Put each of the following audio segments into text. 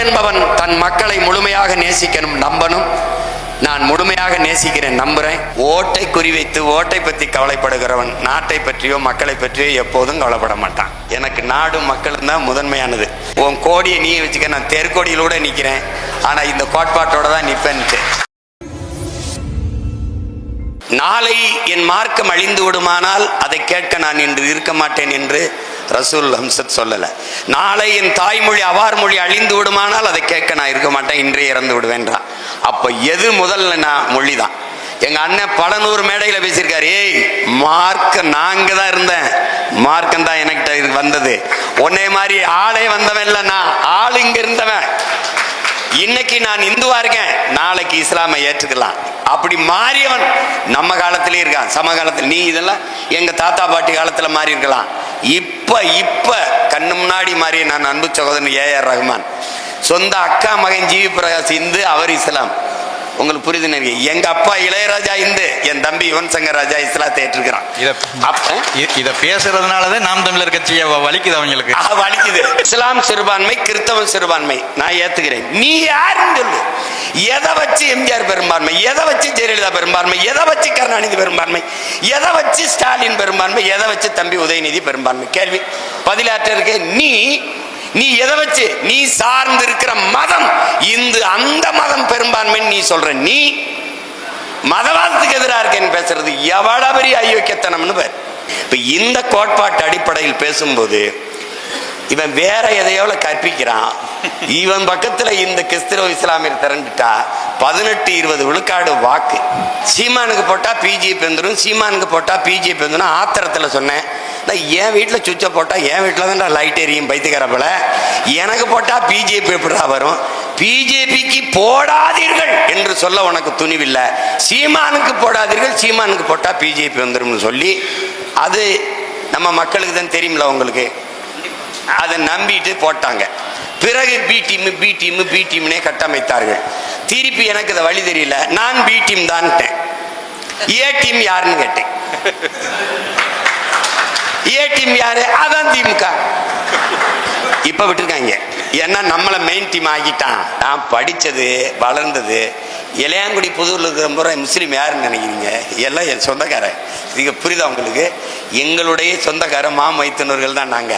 என்பவன் தன் மக்களை முழுமையாக நேசிக்கணும், நம்பணும். நான் முழுமையாக நேசிக்கிறேன், நம்புறேன். ஓட்டை குறிவைத்து ஓட்டை பற்றி கவலைப்படுகிறவன் நாட்டை பற்றியோ மக்களை பற்றியோ எப்போதும் கவலைப்பட மாட்டான். எனக்கு நாடும் மக்களும் தான் முதன்மையானது. உன் கோடியை நீ வச்சுக்க, நான் தெற்கோடியிலூட நிற்கிறேன், ஆனால் இந்த கோட்பாட்டோட தான் நிற்பேன்ட்டு. நாளை என் மார்க்கம் அழிந்து விடுமானால் அதை கேட்க நான் இன்று இருக்க மாட்டேன் என்று ரசூல் ஹம்சத் சொல்லலை. நாளை என் தாய்மொழி அவார் மொழி அழிந்து விடுமானால் அதை கேட்க நான் இருக்க மாட்டேன், இன்றே இறந்து விடுவேன்றான். அப்போ எது முதல்ல நான் மொழி தான். எங்க அண்ணன் பல நூறு மேடையில் பேசியிருக்காரு, ஏய் மார்க்கம் நாங்க தான் இருந்தேன், மார்க்கம் தான் எனக்கு வந்தது, உன்னே மாதிரி ஆளே வந்தவன் இல்லை, நான் ஆள் இங்க இருந்தவன். இன்னைக்கு நான் இந்துவா இருக்கேன், நாளைக்கு இஸ்லாமை ஏற்றுக்கலாம். அப்படி மாறியவன் நம்ம காலத்திலே இருக்கான், சமகாலத்தில். நீ இதெல்லாம் எங்க தாத்தா பாட்டி காலத்துல மாறி இருக்கலாம். இப்ப கண்ணு முன்னாடி மாறிய நான் அன்பு சகோதரன் ஏஆர் ரஹ்மான், சொந்த அக்கா மகன் ஜிவி பிரகாஷ் இந்து, அவர் இஸ்லாம். உங்களுக்கு புரியுதுன்னு எங்க அப்பா இளையராஜா இந்து, என் தம்பி யுவன் சங்கர் ராஜா இஸ்லாத்தை ஏற்றுக்கிறான். இத பேசுறதுனாலதான் நாம் தமிழர் கட்சியை வலிக்குது, அவங்களுக்கு வலிக்குது. இஸ்லாம் சிறுபான்மை, கிறிஸ்தவன் சிறுபான்மை, நான் ஏத்துக்கிறேன். நீ யாருன்னு சொல்லு. எதை வச்சு எம்ஜிஆர் பெரும்பான்மை, எதை வச்சு ஜெயலலிதா பெரும்பான்மை, எதை வச்சு கருணாநிதி பெரும்பான்மை, எதை வச்சு ஸ்டாலின் பெரும்பான்மை, எதை வச்சு தம்பி உதயநிதி பெரும்பான்மை? கேள்வி பதிலாற்ற இருக்கு. நீ எதை வச்சு? நீ சார்ந்து இருக்கிற மதம் இந்து, அந்த மதம் பெரும்பான்மைன்னு நீ சொல்ற. நீ மதவாதத்துக்கு எதிராக இருக்கேன்னு பேசுறது எவ்வளவு பெரிய அயோக்கியத்தனம்னு பேர். இப்ப இந்த கோட்பாட்டு அடிப்படையில் பேசும்போது இவன் வேற எதையோல கற்பிக்கிறான். இவன் பக்கத்துல இந்த கிறிஸ்தவ இஸ்லாமியர் திரண்டுட்டா 18-20 விழுக்காடு வாக்கு சீமானுக்கு போட்டா பிஜேபி வந்துடும், சீமானுக்கு போட்டா பிஜேபி வந்துடும். ஆத்திரத்துல சொன்னேன், என் வீட்டில் சுவிட்சை போட்டால் என் வீட்டில் தான் லைட் எரியும் பைத்தியக்காரப்பல, எனக்கு போட்டால் பிஜேபி எப்படா வரும்? பிஜேபிக்கு போடாதீர்கள் என்று சொல்ல உனக்கு துணிவில்லை, சீமானுக்கு போடாதீர்கள், சீமானுக்கு போட்டால் பிஜேபி வந்துடும் சொல்லி, அது நம்ம மக்களுக்கு தான் தெரியுமில்ல உங்களுக்கு, அதை நம்பிட்டு போட்டாங்க. பிறகு பி டீம்னே கட்டமைத்தார்கள். திருப்பி எனக்கு இந்த வழி தெரியல, நான் பி டீம் தான். ஏ டீம் யாருன்னு கேட்டேன். ஏ டீம் யாரு? அதான் திமுக. இப்ப விட்டுருக்காங்க, ஏன்னா நம்மளை மெயின் டீம் ஆகிட்டான். நான் படிச்சது வளர்ந்தது இளையாங்குடி புதூர்ல இருக்கிற முறை முஸ்லீம் யாருன்னு நினைக்கிறீங்க? எல்லாம் என் சொந்தக்காரன். இது புரியுதா உங்களுக்கு? எங்களுடைய சொந்தக்கார மாமைத்தினர்கள் தான் நாங்க.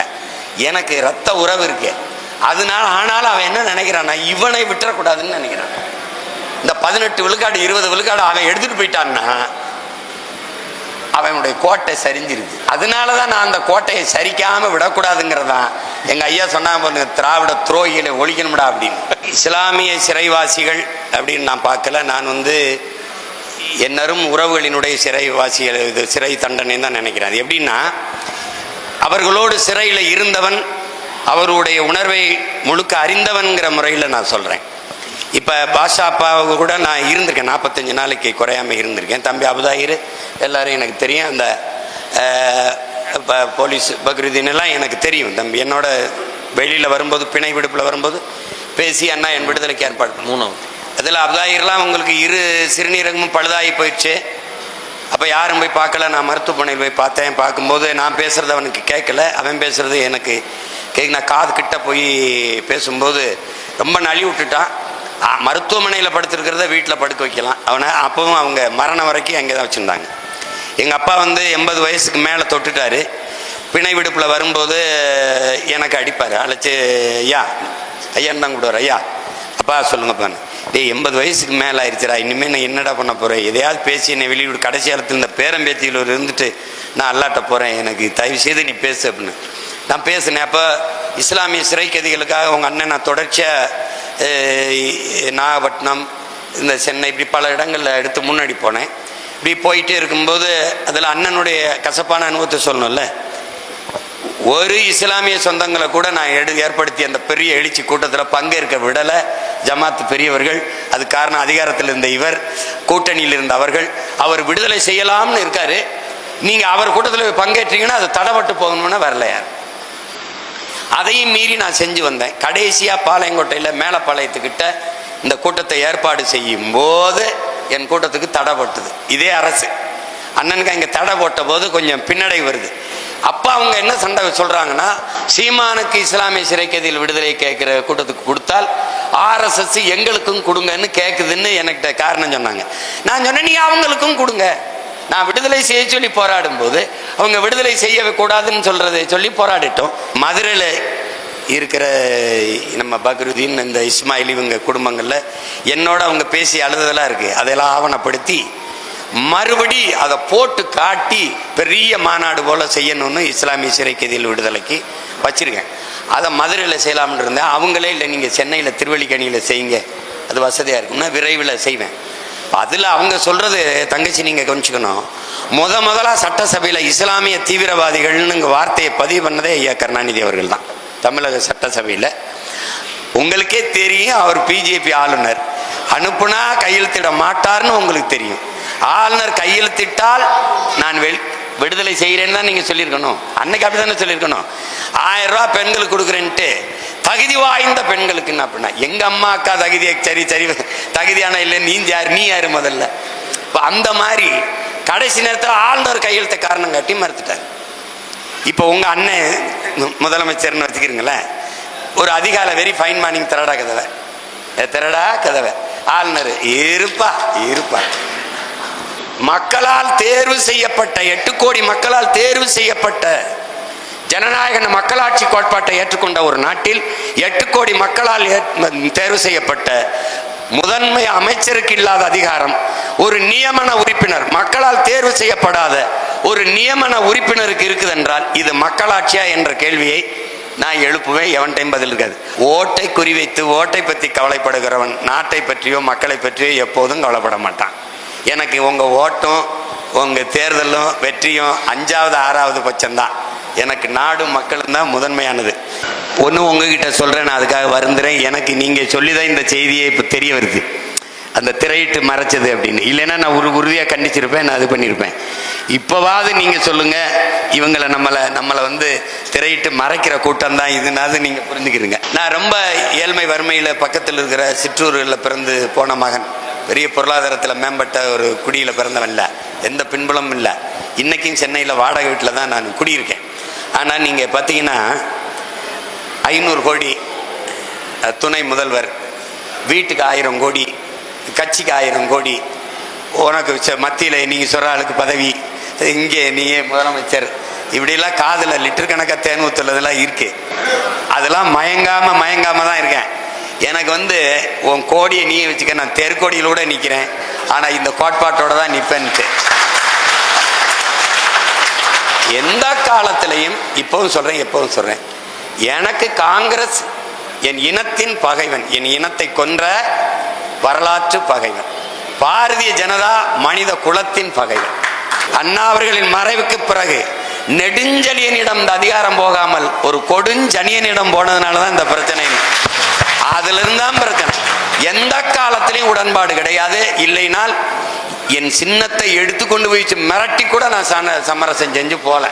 எனக்கு ரத்த உறவு இருக்கு. அதனால ஆனாலும் அவன் என்ன நினைக்கிறான், இவனை விட்டுறக்கூடாதுன்னு நினைக்கிறான். இந்த 18 விழுக்காடு 20 விழுக்காடு அவன் எடுத்துட்டு போயிட்டான்னா அவனுடைய கோட்டை சரிஞ்சிருக்கு. அதனாலதான் நான் அந்த கோட்டையை சரிக்காம விடக்கூடாதுங்கிறதான் எங்க ஐயா சொன்னாங்க, திராவிட துரோகிகளை ஒழிக்கணும்டா அப்படின்னு. இஸ்லாமிய சிறைவாசிகள் அப்படின்னு நான் பார்க்கல. நான் என்னரும் உறவுகளினுடைய சிறைவாசிகள், இது சிறை தண்டனை தான் நினைக்கிறேன். அது எப்படின்னா, அவர்களோடு சிறையில் இருந்தவன், அவருடைய உணர்வை முழுக்க அறிந்தவன்கிற முறையில் நான் சொல்கிறேன். இப்போ பாஷா அப்பாவுக்கு கூட நான் இருந்திருக்கேன், 45 நாளைக்கு குறையாமல் இருந்திருக்கேன். தம்பி அபுதாயிர் எல்லாரும் எனக்கு தெரியும். அந்த போலீஸ் பக்ருதீன் எல்லாம் எனக்கு தெரியும். தம்பி என்னோட வெளியில் வரும்போது, பிணை விடுப்பில் வரும்போது பேசி அண்ணா என் விடுதலைக்கு ஏற்பாடு 3 அதில் அபுதாயிர்லாம் உங்களுக்கு 2 சிறுநீரகமும் பழுதாகி போயிடுச்சு. அப்போ யாரும் போய் பார்க்கல. நான் மருத்துவமனையில் போய் பார்த்தேன். பார்க்கும்போது நான் பேசுகிறது அவனுக்கு கேட்கல, அவன் பேசுகிறது எனக்கு நான் காது கிட்ட போய் பேசும்போது ரொம்ப நழுவி விட்டுட்டான். மருத்துவமனையில் படுத்துருக்கிறத வீட்டில் படுக்க வைக்கலாம் அவனை. அப்பவும் அவங்க மரணம் வரைக்கும் அங்கே தான் வச்சுருந்தாங்க. எங்கள் அப்பா 80 வயசுக்கு மேலே தொட்டுட்டார். பிணை விடுப்பில் வரும்போது எனக்கு அடிப்பார், அழைச்சி ஐயான்னு தான் கூடுவார். ஐயா அப்பா சொல்லுங்கப்பான்னு. 80 வயசுக்கு மேலே ஆயிடுச்சுரா, இனிமேல் நான் என்னடா பண்ண போகிறேன்? எதையாவது பேசி என்னை வெளியிடு. கடைசி காலத்தில் இந்த பேரம்பேத்தியில் இருந்துட்டு நான் அல்லாட்ட போகிறேன், எனக்கு தயவு செய்து நீ பேசு அப்படின்னு நான் பேசினேன். அப்போ இஸ்லாமிய சிறை கைதிகளுக்காக உங்கள் அண்ணன் நான் தொடர்ச்சியாக நாகப்பட்டினம், இந்த சென்னை, இப்படி பல இடங்களில் எடுத்து முன்னாடி போனேன். இப்படி போயிட்டே இருக்கும்போது அதில் அண்ணனுடைய கசப்பான அனுபவத்தை சொல்லணும்ல. ஒரு இஸ்லாமிய சொந்தங்களை கூட நான் ஏற்படுத்தி அந்த பெரிய எழுச்சி கூட்டத்தில் பங்கேற்க விடலை ஜமாத்து பெரியவர்கள். அது காரணம் அதிகாரத்தில் இருந்த இவர், கூட்டணியில் இருந்த அவர்கள். அவர் விடுதலை செய்யலாம்னு இருக்காரு. நீங்கள் அவர் கூட்டத்தில் பங்கேற்றீங்கன்னா அது தடைப்பட்டு போகணும்னா வரல யார். அதையும் மீறி நான் செஞ்சு வந்தேன். கடைசியாக பாளையங்கோட்டையில் மேலப்பாளையத்துக்கிட்ட இந்த கூட்டத்தை ஏற்பாடு செய்யும் போது என் கூட்டத்துக்கு தடைப்பட்டது இதே அரசு. அண்ணனுக்கு அங்கே தடை போட்ட போது கொஞ்சம் பின்னடை வருது. அப்போ அவங்க என்ன சண்டை சொல்கிறாங்கன்னா, சீமானுக்கு இஸ்லாமிய சிறை கைதிகள் விடுதலை கேட்குற கூட்டத்துக்கு கொடுத்தால் ஆர்எஸ்எஸ் எங்களுக்கும் கொடுங்கன்னு கேட்குதுன்னு என்கிட்ட காரணம் சொன்னாங்க. நான் சொன்னேன், நீ அவங்களுக்கும் கொடுங்க. நான் விடுதலை செய்ய சொல்லி போராடும் போது அவங்க விடுதலை செய்ய கூடாதுன்னு சொல்றதை சொல்லி போராடிட்டோம். மதுரையில் இருக்கிற நம்ம பக்ருதீன், இந்த இஸ்மாயில், இவங்க குடும்பங்களில் என்னோட அவங்க பேசி அழுததெல்லாம் இருக்கு. அதெல்லாம் ஆவணப்படுத்தி மறுபடி அதை போட்டு காட்டி பெரிய மாநாடு போல செய்யணும்னு இஸ்லாமிய சிறை கைதிகள் விடுதலைக்கு வச்சிருக்கேன். அதை மதுரையில் செய்யலாம்னு இருந்தேன். அவங்களே இல்லை, நீங்கள் சென்னையில் திருவல்லிக்கணியில் செய்யுங்க, அது வசதியாக இருக்கும்னா விரைவில் செய்வேன். அதில் அவங்க சொல்றது தங்கச்சி நீங்கள் கவனிச்சுக்கணும், முதலாக சட்டசபையில் இஸ்லாமிய தீவிரவாதிகள்னு வார்த்தையை பதிவு பண்ணதே ஐயா கருணாநிதி அவர்கள் தான். தமிழக சட்டசபையில் உங்களுக்கே தெரியும், அவர் பிஜேபி ஆளுநர், அனுப்புனா கையெழுத்திட மாட்டார்னு உங்களுக்கு தெரியும். ஆளுநர் கையெழுத்திட்டால் நான் விடுதலை செய்கிறேன்னு தான் நீங்கள் சொல்லியிருக்கணும். அன்னைக்கு அப்படி தானே சொல்லியிருக்கணும். 1000 ரூபா பெண்களுக்கு கொடுக்குறேன்ட்டு தகுதி வாய்ந்த பெண்களுக்கு என்ன அப்படின்னா, எங்க அம்மா அக்கா தகுதியை சரி தகுதியான இல்லை, நீ யாரு முதல்ல. இப்போ அந்த மாதிரி கடைசி நேரத்தில் ஆளுநர் கையெழுத்த காரணம் காட்டி மறுத்துட்டார். இப்போ உங்க அண்ணன் முதலமைச்சர்னு வச்சுக்கிறீங்களேன், ஒரு அதிகாலை வெரி ஃபைன் மார்னிங் திரடா கதவை ஆளுநர் இருப்பா. மக்களால் தேர்வு செய்யப்பட்ட 8 கோடி மக்களால் தேர்வு செய்யப்பட்ட ஜனநாயக மக்களாட்சி கோட்பாட்டை ஏற்றுக்கொண்ட ஒரு நாட்டில் 8 கோடி மக்களால் தேர்வு செய்யப்பட்ட முதன்மை அமைச்சருக்கு இல்லாத அதிகாரம் ஒரு நியமன உறுப்பினர், மக்களால் தேர்வு செய்யப்படாத ஒரு நியமன உறுப்பினருக்கு இருக்குது என்றால் இது மக்களாட்சியா என்ற கேள்வியை நான் எழுப்புவேன். எவன்டையும் பதில் இருக்காது. ஓட்டை குறிவைத்து ஓட்டை பற்றி கவலைப்படுகிறவன் நாட்டை பற்றியோ மக்களை பற்றியோ எப்போதும் கவலைப்பட மாட்டான். எனக்கு உங்கள் ஓட்டும் உங்கள் தேர்தலும் வெற்றியும் 5வது 6வது பட்சம்தான். எனக்கு நாடும் மக்களும் தான் முதன்மையானது. ஒன்று உங்ககிட்ட சொல்கிறேன், நான் அதுக்காக வருந்துறேன். எனக்கு நீங்கள் சொல்லி தான் இந்த செய்தியை இப்போ தெரிய வருது, அந்த திரையிட்டு மறைச்சது அப்படின்னு. இல்லைன்னா நான் உறுதியாக கண்டிச்சிருப்பேன், நான் அது பண்ணியிருப்பேன். இப்போவாது நீங்கள் சொல்லுங்கள், இவங்களை நம்மளை திரையிட்டு மறைக்கிற கூட்டம் தான் இதுனாது நீங்கள் புரிஞ்சுக்கிறீங்க. நான் ரொம்ப ஏழ்மை வறுமையில் பக்கத்தில் இருக்கிற சிற்றூரில் பிறந்து போன மகன், பெரிய பொருளாதாரத்தில் மேம்பட்ட ஒரு குடியில் பிறந்தவன் இல்லை, எந்த பின்புலமும் இல்லை. இன்றைக்கும் சென்னையில் வாடகை வீட்டில் தான் நான் குடியிருக்கேன். ஆனால் நீங்கள் பார்த்தீங்கன்னா 500 கோடி துணை முதல்வர், வீட்டுக்கு 1000 கோடி, கட்சிக்கு 1000 கோடி, உனக்கு மத்தியில் நீங்கள் சொல்கிற ஆளுக்கு பதவி, இங்கே நீயே முதலமைச்சர், இப்படிலாம் காதில் லிட்டர் கணக்காக தேன் ஊற்றுறதுலாம் இருக்குது. அதெல்லாம் மயங்காமல் தான் இருக்கேன். எனக்கு உன் கோடியை நீ வச்சுக்க, நான் தெருக்கோடியிலூட நிற்கிறேன், ஆனால் இந்த கோட்பாட்டோட தான் நிற்பேன்ட்டு. எந்த காலத்திலையும் இப்போவும் சொல்கிறேன், எனக்கு காங்கிரஸ் என் இனத்தின் பகைவன், என் இனத்தை கொன்ற வரலாற்று பகைவன். பாரதிய ஜனதா மனித குலத்தின் பகைவன். அண்ணா அவர்களின் மறைவுக்கு பிறகு நெடுஞ்செழியனிடம் இந்த அதிகாரம் போகாமல் ஒரு கொடுஞ்சனியனிடம் போனதுனால தான் இந்த பிரச்சனை. அதுல இருந்தான் பிரச்சனை. எந்த காலத்திலையும் உடன்பாடு கிடையாது. இல்லைனால் என் சின்னத்தை எடுத்துக்கொண்டு போய் மிரட்டி கூட நான் சமரசம் செஞ்சு போல.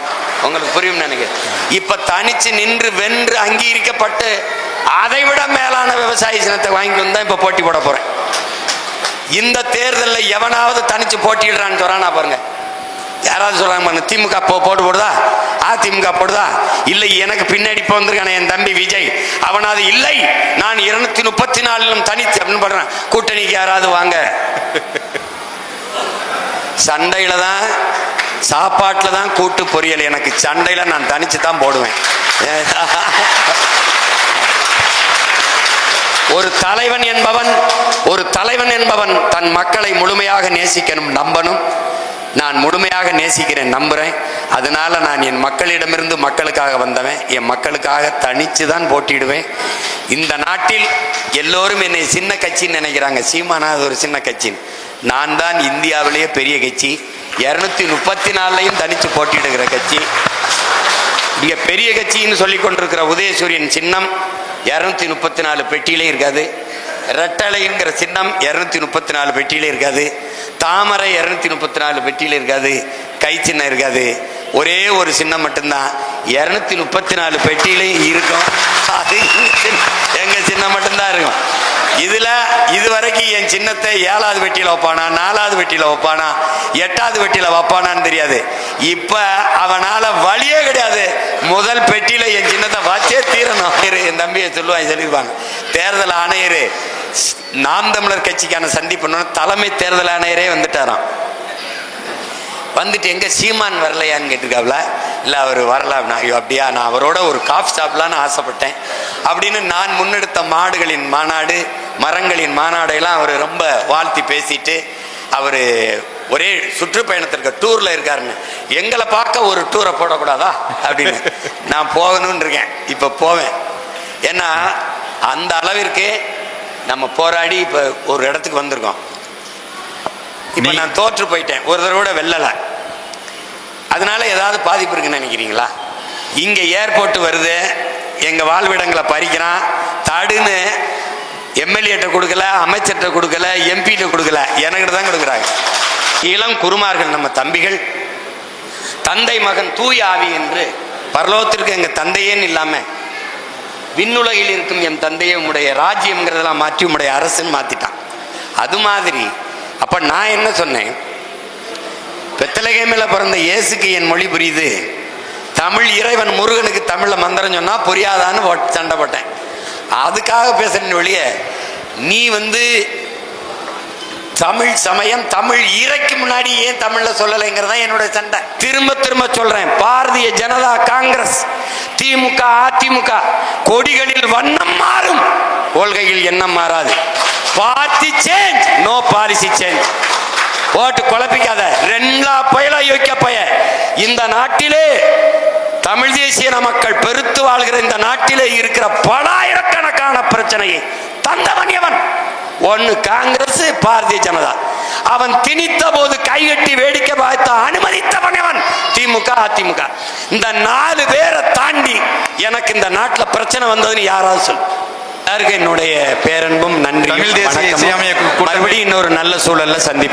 உங்களுக்கு புரியும் நினைக்கிறேன். இப்ப தனிச்சு நின்று வென்று அங்கீகரிக்கப்பட்டு அதை விட மேலான விவசாய சின்னத்தை வாங்கி வந்தா இப்ப போட்டி போட போறேன். இந்த தேர்தலில் எவனாவது தனிச்சு போட்டிடுறான்னு சொல்றானா பாருங்க. யாராவது சொல்றாங்க திமுக போடுதா, அதிமுக போடுதா, இல்லை எனக்கு பின்னாடி இப்போ வந்திருக்கான என் தம்பி விஜய், அவனாவது இல்லை நான் 234 தனிச்சு அப்படின்னு பண்றேன். கூட்டணிக்கு யாராவது வாங்க. சண்டையில தான், சாப்பாட்டுல தான் கூட்டு பொரியல். எனக்கு சண்டையில நான் தனிச்சு தான் போடுவேன். ஒரு தலைவன் என்பவன் தன் மக்களை முழுமையாக நேசிக்கணும், நம்பணும். நான் முழுமையாக நேசிக்கிறேன், நம்புறேன். அதனால நான் என் மக்களிடமிருந்து மக்களுக்காக வந்தவன். என் மக்களுக்காக தனிச்சு தான் போட்டிடுவேன். இந்த நாட்டில் எல்லோரும் என்னை சின்ன கட்சின்னு நினைக்கிறாங்க. சீமானா அது ஒரு சின்ன கட்சின்னு. நான் தான் இந்தியாவிலேயே பெரிய கட்சி. 234 தனிச்சு போட்டியிடுகிற கட்சி. இங்க பெரிய கட்சின்னு சொல்லி கொண்டிருக்கிற உதயசூரியன் சின்னம் 234 பெட்டியிலே இருக்காது. ரெட்டலைங்கிற சின்னம் 234 பெட்டியிலே இருக்காது. தாமரை 234 பெட்டியில இருக்காது. கை சின்னம் இருக்காது. ஒரே ஒரு சின்னம் மட்டும்தான் 234 பெட்டியிலையும் இருக்கும். அது எங்க சின்னம் மட்டும்தான் இருக்கும். இதுல இதுவரைக்கும் என் சின்னத்தை 7வது வெட்டியில வைப்பானா, 4வது வெட்டியில வைப்பானா, 8வது வெட்டியில வைப்பானான்னு தெரியாது. இப்ப அவனால வழியே கிடையாது, முதல் பெட்டியில என் சின்னத்தை வச்சே தீரணும். என் தம்பியை சொல்லியிருப்பாங்க, தேர்தல் ஆணையர் நாம் தமிழர் கட்சிக்கான சந்திப்பு தலைமை தேர்தல் ஆணையரே வந்துட்டாராம். வந்துட்டு எங்க சீமான் வரலையான்னு கேட்டிருக்காப்ல. இல்லை அவர் வரலாம். ஐயோ அப்படியா, நான் அவரோட ஒரு காஃபி சாப்பிடலான்னு ஆசைப்பட்டேன் அப்படின்னு நான் முன்னெடுத்த மாடுகளின் மாநாடு, மரங்களின் மாநாடையெல்லாம் அவர் ரொம்ப வாழ்த்தி பேசிட்டு அவர் ஒரே சுற்றுப்பயணத்திற்கு டூரில் இருக்காருன்னு, எங்களை பார்க்க ஒரு டூரை போடக்கூடாதா அப்படின்னு நான் போகணும்னு இருக்கேன். இப்போ போவேன். ஏன்னா அந்த அளவிற்கு நம்ம போராடி இப்போ ஒரு இடத்துக்கு வந்திருக்கோம். இப்போ நான் தோற்று போயிட்டேன், ஒரு தடவை வெல்லலை. அதனால ஏதாவது பாதிப்பு இருக்குன்னு நினைக்கிறீங்களா? இங்கே ஏர்போர்ட் வருது, எங்கள் வாழ்விடங்களை பறிக்கிறான், தடுன்னு எம்எல்ஏட்ட கொடுக்கல, அமைச்சர்கிட்ட கொடுக்கல, எம்பிகிட்ட கொடுக்கல, எனக்கிட்ட தான் கொடுக்குறாங்க. இளம் குருமார்கள் நம்ம தம்பிகள், தந்தை மகன் தூய ஆவி என்று பரலோகத்திற்கு எங்கள் தந்தையேன்னு இல்லாமல் விண்ணுலகில் இருக்கும் என் தந்தையே உடைய ராஜ்யம்ங்கிறதெல்லாம் மாற்றி உடைய அரசுன்னு மாற்றிட்டான். அது மாதிரி அப்ப நான் என்ன சொன்னேன், பெத்தலகேமில் பிறந்த இயேசுக்கு என் மொழி புரியுது, தமிழ் இறைவன் முருகனுக்கு தமிழ்ல மந்திரம் சொன்னா புரியாதான்னு சண்டை போட்டேன். அதுக்காக பேசுறேன் ஒழிய நீ தமிழ் சமயம் தமிழ் இறைக்கு முன்னாடி ஏன் தமிழ்ல சொல்லலைங்கிறதா என்னோட சண்டை. திரும்ப திரும்ப சொல்றேன், பாரதிய ஜனதா காங்கிரஸ், திமுக, அதிமுக கொடிகளில் வண்ணம் மாறும், கொள்கையில் எண்ணம் மாறாது. Party change, no policy change. போட்டு குழப்பிக்காத, ரெண்டா பயலா யோக்கிய பய. இந்த நாட்டிலே தமிழ் தேசிய மக்கள் பெருத்து வாழ்கிற இந்த நாட்டிலே இருக்கிற பலாயிரக்கணக்கான பிரச்சனையை தந்தவன் எவன்? ஒன்னு காங்கிரஸ், பாரதிய ஜனதா. அவன் திணித்த போது கைகட்டி வேடிக்கை பார்த்த அனுமதித்தவன் எவன்? திமுக, அதிமுக. இந்த 4 பேரை தாண்டி எனக்கு இந்த நாட்டில் பிரச்சனை வந்ததுன்னு யாராவது சொல். என்னுடைய பேரன்பும் நன்றி. தமிழ் தேசிய இஸ்லாமிய கூட்டமைப்பு மறுபடியும் இன்னொரு நல்ல சூழல்ல சந்திப்போம்.